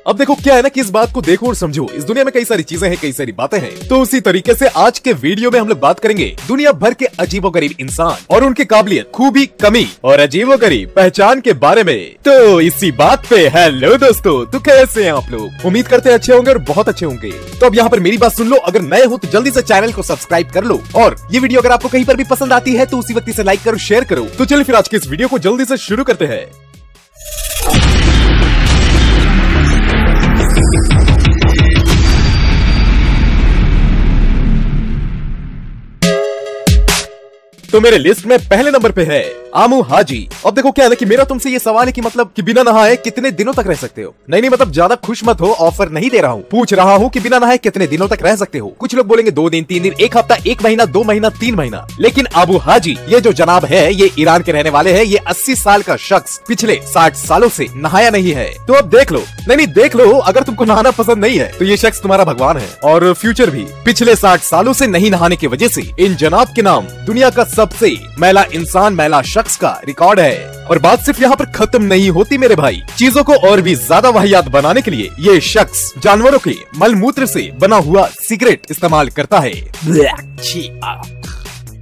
अब देखो क्या है ना कि इस बात को देखो और समझो, इस दुनिया में कई सारी चीजें हैं, कई सारी बातें हैं। तो उसी तरीके से आज के वीडियो में हम लोग बात करेंगे दुनिया भर के अजीबोगरीब इंसान और उनके काबिलियत, खूबी, कमी और अजीबोगरीब पहचान के बारे में। तो इसी बात पे हेलो दोस्तों, तो कैसे हैं आप लोग? उम्मीद करते हैं अच्छे होंगे और बहुत अच्छे होंगे। तो अब यहाँ पर मेरी बात सुन लो, अगर नए हो तो जल्दी से चैनल को सब्सक्राइब कर लो और ये वीडियो अगर आपको कहीं पर भी पसंद आती है तो उसी वक्त इसे लाइक करो, शेयर करो। तो चलिए फिर आज के इस वीडियो को जल्दी से शुरू करते हैं। तो मेरे लिस्ट में पहले नंबर पे है आमू हाजी। अब देखो क्या है ना कि मेरा तुमसे ये सवाल है कि मतलब कि बिना नहाए कितने दिनों तक रह सकते हो? नहीं मतलब ज्यादा खुश मत हो, ऑफर नहीं दे रहा हूँ, पूछ रहा हूँ कि बिना नहाए कितने दिनों तक रह सकते हो। कुछ लोग बोलेंगे 2 दिन, 3 दिन, 1 हफ्ता, 1 महीना, 2 महीना, 3 महीना। लेकिन आबू हाजी ये जो जनाब है, ये ईरान के रहने वाले हैं। ये 80 साल का शख्स पिछले 60 सालों से नहाया नहीं है। तो अब देख लो, नहीं देख लो, अगर तुमको नहाना पसंद नहीं है तो ये शख्स तुम्हारा भगवान है और फ्यूचर भी। पिछले 60 सालों से नहीं नहाने की वजह से इन जनाब के नाम दुनिया का सबसे मैला इंसान, मैला शख्स का रिकॉर्ड है। और बात सिर्फ यहाँ पर खत्म नहीं होती मेरे भाई, चीजों को और भी ज्यादा वाहियात बनाने के लिए ये शख्स जानवरों के मलमूत्र से बना हुआ सिगरेट इस्तेमाल करता है।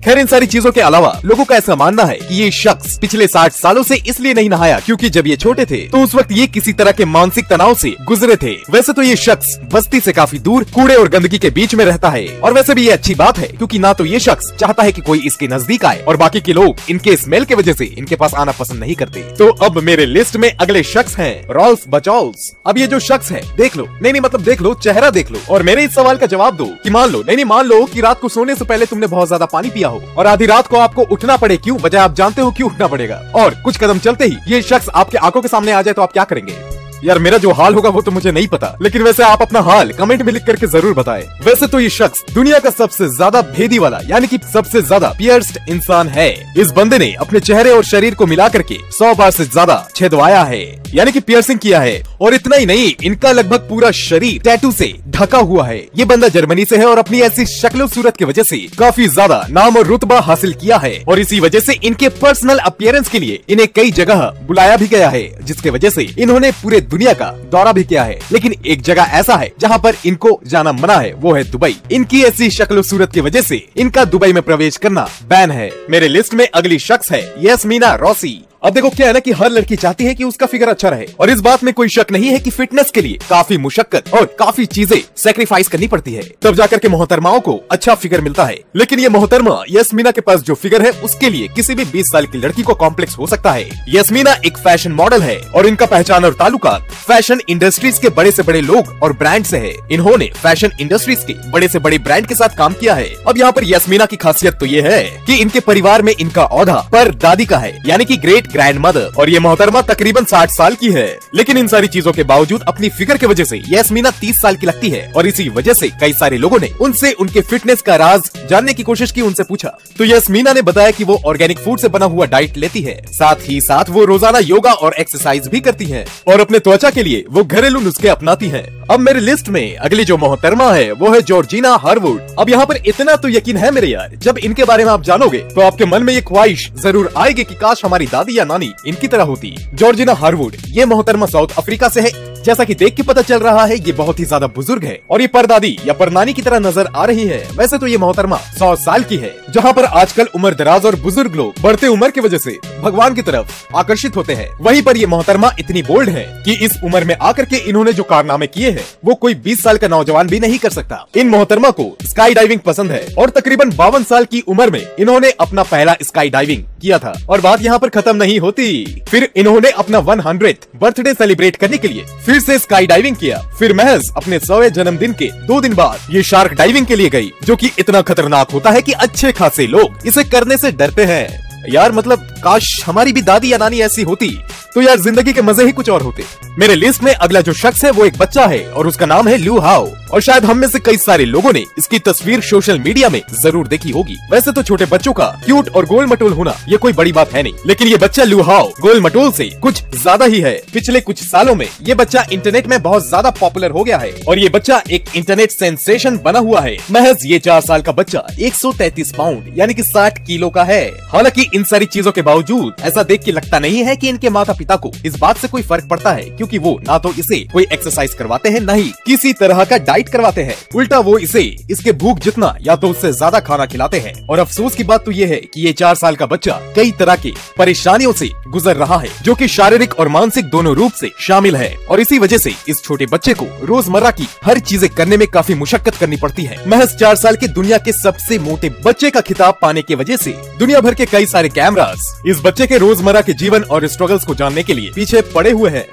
खैर इन सारी चीजों के अलावा लोगों का ऐसा मानना है कि ये शख्स पिछले 60 सालों से इसलिए नहीं नहाया क्योंकि जब ये छोटे थे तो उस वक्त ये किसी तरह के मानसिक तनाव से गुजरे थे। वैसे तो ये शख्स बस्ती से काफी दूर कूड़े और गंदगी के बीच में रहता है और वैसे भी ये अच्छी बात है क्योंकि ना तो ये शख्स चाहता है कि कोई इसके नजदीक आए और बाकी के लोग इनके स्मेल की वजह से इनके पास आना पसंद नहीं करते। तो अब मेरे लिस्ट में अगले शख्स है रॉल्फ बचौल्स। अब ये जो शख्स है देख लो, नहीं मतलब देख लो, चेहरा देख लो और मेरे इस सवाल का जवाब दो कि मान लो, नहीं मान लो कि रात को सोने से पहले तुमने बहुत ज्यादा पानी पिया हो और आधी रात को आपको उठना पड़े। क्यों? वजह आप जानते हो क्यों उठना पड़ेगा। और कुछ कदम चलते ही ये शख्स आपके आंखों के सामने आ जाए तो आप क्या करेंगे? यार मेरा जो हाल होगा वो तो मुझे नहीं पता, लेकिन वैसे आप अपना हाल कमेंट में लिख करके जरूर बताएं। वैसे तो ये शख्स दुनिया का सबसे ज्यादा भेदी वाला यानी कि सबसे ज्यादा पियर्स्ड इंसान है। इस बंदे ने अपने चेहरे और शरीर को मिला करके 100 बार से ज्यादा छेदवाया है यानी कि पियर्सिंग किया है। और इतना ही नहीं, इनका लगभग पूरा शरीर टैटू से ढका हुआ है। ये बंदा जर्मनी से है और अपनी ऐसी शक्ल सूरत की वजह से काफी ज्यादा नाम और रुतबा हासिल किया है और इसी वजह से इनके पर्सनल अपीयरेंस के लिए इन्हें कई जगह बुलाया भी गया है, जिसके वजह से इन्होंने पूरे दुनिया का दौरा भी किया है। लेकिन एक जगह ऐसा है जहाँ पर इनको जाना मना है, वो है दुबई। इनकी ऐसी शक्ल सूरत की वजह से इनका दुबई में प्रवेश करना बैन है। मेरे लिस्ट में अगली शख्स है यास्मीना रॉसी। अब देखो क्या है ना कि हर लड़की चाहती है कि उसका फिगर अच्छा रहे और इस बात में कोई शक नहीं है कि फिटनेस के लिए काफी मुशक्कत और काफी चीजें सेक्रीफाइस करनी पड़ती है, तब जाकर के मोहतरमाओं को अच्छा फिगर मिलता है। लेकिन ये मोहतरमा यास्मीना के पास जो फिगर है उसके लिए किसी भी 20 साल की लड़की को कॉम्प्लेक्स हो सकता है। यास्मीना एक फैशन मॉडल है और इनका पहचान और ताल्लुकात फैशन इंडस्ट्रीज के बड़े से बड़े लोग और ब्रांड से है। इन्होंने फैशन इंडस्ट्रीज के बड़े से बड़े ब्रांड के साथ काम किया है। अब यहाँ पर यास्मीना की खासियत तो ये है कि इनके परिवार में इनका औहदा पर दादी का है यानी कि ग्रेट ग्रैंड मदर, और ये मोहतरमा तकरीबन 60 साल की है। लेकिन इन सारी चीजों के बावजूद अपनी फिगर की वजह से यास्मीना 30 साल की लगती है और इसी वजह से कई सारे लोगों ने उनसे उनके फिटनेस का राज जानने की कोशिश की, उनसे पूछा तो यास्मीना ने बताया कि वो ऑर्गेनिक फूड से बना हुआ डाइट लेती है, साथ ही साथ वो रोजाना योगा और एक्सरसाइज भी करती है और अपने त्वचा के लिए वो घरेलू नुस्खे अपनाती है। अब मेरे लिस्ट में अगली जो मोहतरमा है वो है जॉर्जिना हारवुड। अब यहाँ पर इतना तो यकीन है मेरे यार, जब इनके बारे में आप जानोगे तो आपके मन में ये ख्वाहिश जरूर आएगी कि काश हमारी दादी या नानी इनकी तरह होती। जॉर्जिना हारवुड ये मोहतरमा साउथ अफ्रीका से है। जैसा कि देख के पता चल रहा है ये बहुत ही ज्यादा बुजुर्ग है और ये परदादी या परनानी की तरह नजर आ रही है। वैसे तो ये मोहतरमा 100 साल की है, जहाँ पर आजकल उम्र दराज और बुजुर्ग लोग बढ़ते उम्र की वजह से भगवान की तरफ आकर्षित होते हैं। वहीं पर ये मोहतरमा इतनी बोल्ड है कि इस उम्र में आकर के इन्होंने जो कारनामे किए हैं वो कोई 20 साल का नौजवान भी नहीं कर सकता। इन मोहतरमा को स्काई डाइविंग पसंद है और तकरीबन 52 साल की उम्र में इन्होंने अपना पहला स्काई डाइविंग किया था। और बात यहाँ पर खत्म नहीं होती, फिर इन्होंने अपना 100th बर्थडे सेलिब्रेट करने के लिए फिर से स्काई डाइविंग किया। फिर महज अपने 100वें जन्मदिन के 2 दिन बाद ये शार्क डाइविंग के लिए गई, जो कि इतना खतरनाक होता है कि अच्छे खासे लोग इसे करने से डरते हैं। यार मतलब काश हमारी भी दादी या नानी ऐसी होती तो यार जिंदगी के मजे ही कुछ और होते। मेरे लिस्ट में अगला जो शख्स है वो एक बच्चा है और उसका नाम है लू हाओ और शायद हम में से कई सारे लोगों ने इसकी तस्वीर सोशल मीडिया में जरूर देखी होगी। वैसे तो छोटे बच्चों का क्यूट और गोल मटोल होना ये कोई बड़ी बात है नहीं, लेकिन ये बच्चा लू हाओ गोल मटोल से कुछ ज्यादा ही है। पिछले कुछ सालों में ये बच्चा इंटरनेट में बहुत ज्यादा पॉपुलर हो गया है और ये बच्चा एक इंटरनेट सेंसेशन बना हुआ है। महज ये 4 साल का बच्चा 133 पाउंड यानी कि 60 किलो का है। हालांकि इन सारी चीजों के बावजूद ऐसा देख के लगता नहीं है कि इनके माता पिता को इस बात से कोई फर्क पड़ता है, क्योंकि वो ना तो इसे कोई एक्सरसाइज करवाते हैं, ना ही किसी तरह का डाइट करवाते हैं। उल्टा वो इसे इसके भूख जितना या तो उससे ज्यादा खाना खिलाते हैं। और अफसोस की बात तो ये है कि ये 4 साल का बच्चा कई तरह की परेशानियों से गुजर रहा है, जो कि शारीरिक और मानसिक दोनों रूप से शामिल है। और इसी वजह से इस छोटे बच्चे को रोजमर्रा की हर चीजें करने में काफी मुशक्कत करनी पड़ती है। महज 4 साल के दुनिया के सबसे मोटे बच्चे का खिताब पाने की वजह से दुनिया भर के कई सारे कैमरास इस बच्चे के रोजमर्रा के जीवन और स्ट्रगल्स को जानने के लिए पीछे पड़े हुए हैं।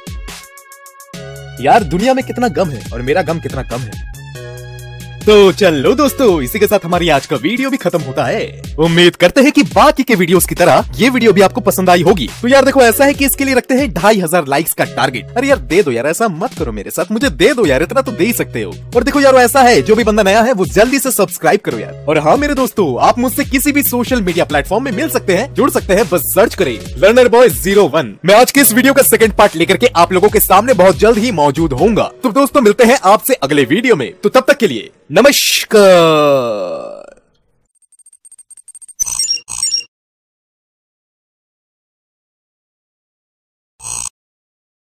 यार दुनिया में कितना गम है और मेरा गम कितना कम है। तो चलो दोस्तों, इसी के साथ हमारी आज का वीडियो भी खत्म होता है। उम्मीद करते हैं कि बाकी के वीडियोस की तरह ये वीडियो भी आपको पसंद आई होगी। तो यार देखो, ऐसा है कि इसके लिए रखते हैं 2500 लाइक्स का टारगेट। अरे यार दे दो यार, ऐसा मत करो मेरे साथ, मुझे दे दो यार, इतना तो दे ही सकते हो। और देखो यार, ऐसा है जो भी बंदा नया है वो जल्दी से सब्सक्राइब करो यार। और हाँ मेरे दोस्तों, आप मुझसे किसी भी सोशल मीडिया प्लेटफॉर्म में मिल सकते हैं, जुड़ सकते हैं, बस सर्च करें लर्नर बॉय 01। मैं आज के इस वीडियो का सेकंड पार्ट लेकर के आप लोगों के सामने बहुत जल्द ही मौजूद होऊंगा। तो दोस्तों मिलते हैं आपसे अगले वीडियो में, तो तब तक के लिए नमस्कार।